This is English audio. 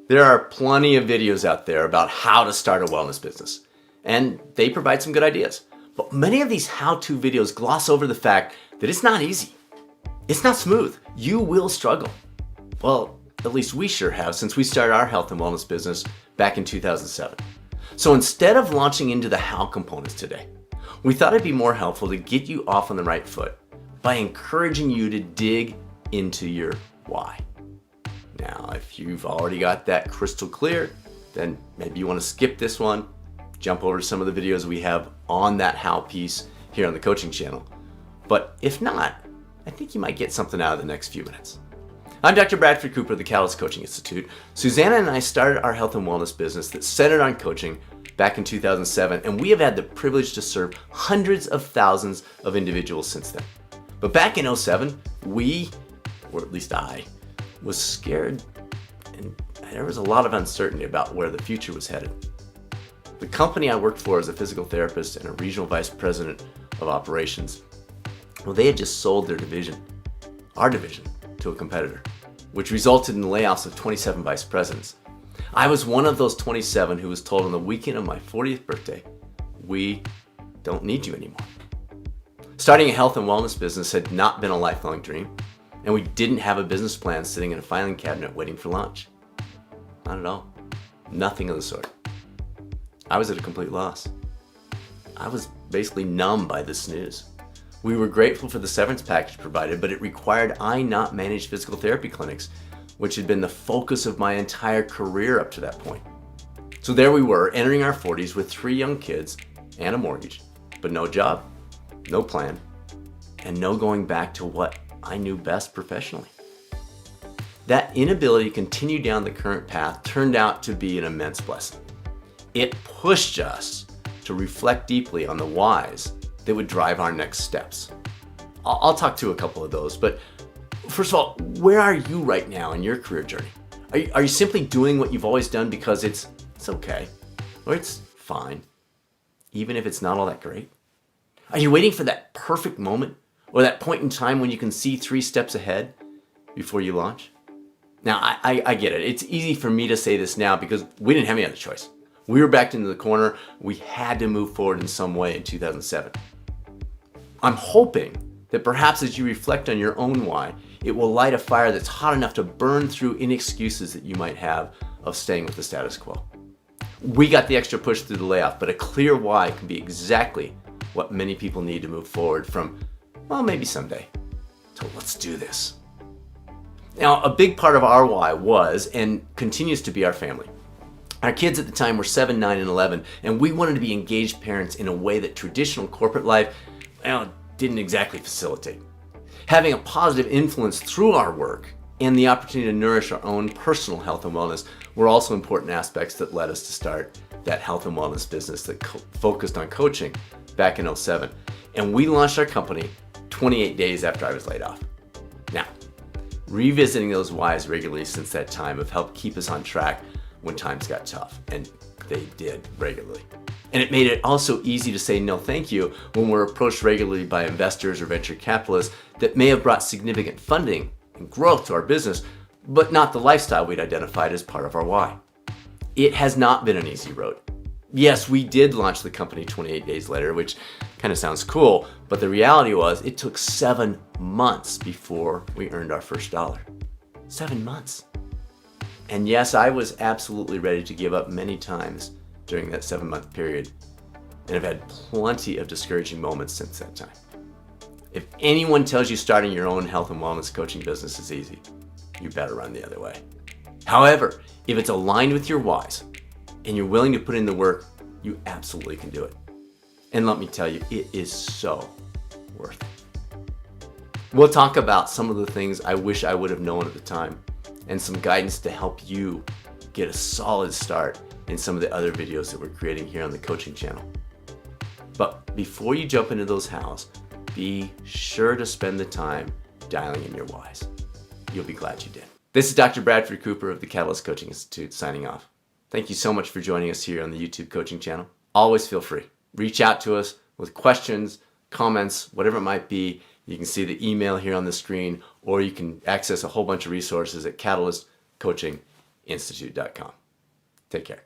There are plenty of videos out there about how to start a wellness business, and they provide some good ideas. But many of these how-to videos gloss over the fact that it's not easy. It's not smooth. You will struggle. Well, at least we sure have since we started our health and wellness business back in 2007. So instead of launching into the how components today, we thought it'd be more helpful to get you off on the right foot by encouraging you to dig into your why. Now, if you've already got that crystal clear, then maybe you want to skip this one, jump over to some of the videos we have on that how piece here on the coaching channel. But if not, I think you might get something out of the next few minutes. I'm Dr. Bradford Cooper of the Catalyst Coaching Institute. Susanna and I started our health and wellness business that's centered on coaching back in 2007, and we have had the privilege to serve hundreds of thousands of individuals since then. But back in 2007, we, or at least I, was scared, and there was a lot of uncertainty about where the future was headed. The company I worked for as a physical therapist and a regional vice president of operations, well, they had just sold their division, our division, to a competitor, which resulted in the layoffs of 27 vice presidents. I was one of those 27 who was told on the weekend of my 40th birthday, we don't need you anymore. Starting a health and wellness business had not been a lifelong dream, and we didn't have a business plan sitting in a filing cabinet waiting for launch. Not at all. Nothing of the sort. I was at a complete loss. I was basically numb by this news. We were grateful for the severance package provided, but it required I not manage physical therapy clinics, which had been the focus of my entire career up to that point. So there we were, entering our 40s with 3 young kids and a mortgage, but no job, no plan, and no going back to what I knew best professionally. That inability to continue down the current path turned out to be an immense blessing. It pushed us to reflect deeply on the whys that would drive our next steps. I'll talk to a couple of those, but first of all, where are you right now in your career journey? Are you simply doing what you've always done because it's okay, or it's fine, even if it's not all that great? Are you waiting for that perfect moment, or that point in time when you can see 3 steps ahead before you launch? Now, I get it. It's easy for me to say this now because we didn't have any other choice. We were backed into the corner. We had to move forward in some way in 2007. I'm hoping that perhaps as you reflect on your own why, it will light a fire that's hot enough to burn through any excuses that you might have of staying with the status quo. We got the extra push through the layoff, but a clear why can be exactly what many people need to move forward from, well, maybe someday, to let's do this. Now, a big part of our why was and continues to be our family. Our kids at the time were 7, 9, and 11, and we wanted to be engaged parents in a way that traditional corporate life, well, didn't exactly facilitate. Having a positive influence through our work and the opportunity to nourish our own personal health and wellness were also important aspects that led us to start that health and wellness business that focused on coaching back in 2007. And we launched our company 28 days after I was laid off. Now, revisiting those whys regularly since that time have helped keep us on track when times got tough, and they did regularly. And it made it also easy to say no thank you when we're approached regularly by investors or venture capitalists that may have brought significant funding and growth to our business, but not the lifestyle we'd identified as part of our why. It has not been an easy road. Yes, we did launch the company 28 days later, which kind of sounds cool, but the reality was it took 7 months before we earned our first dollar. 7 months. And yes, I was absolutely ready to give up many times during that 7-month period, and have had plenty of discouraging moments since that time. If anyone tells you starting your own health and wellness coaching business is easy, you better run the other way. However, if it's aligned with your whys and you're willing to put in the work, you absolutely can do it. And let me tell you, it is so worth it. We'll talk about some of the things I wish I would have known at the time and some guidance to help you get a solid start in some of the other videos that we're creating here on the coaching channel. But before you jump into those hows, be sure to spend the time dialing in your whys. You'll be glad you did. This is Dr. Bradford Cooper of the Catalyst Coaching Institute signing off. Thank you so much for joining us here on the YouTube coaching channel. Always feel free. Reach out to us with questions, comments, whatever it might be. You can see the email here on the screen, or you can access a whole bunch of resources at Catalyst Coaching NBC-Institute.com. Take care.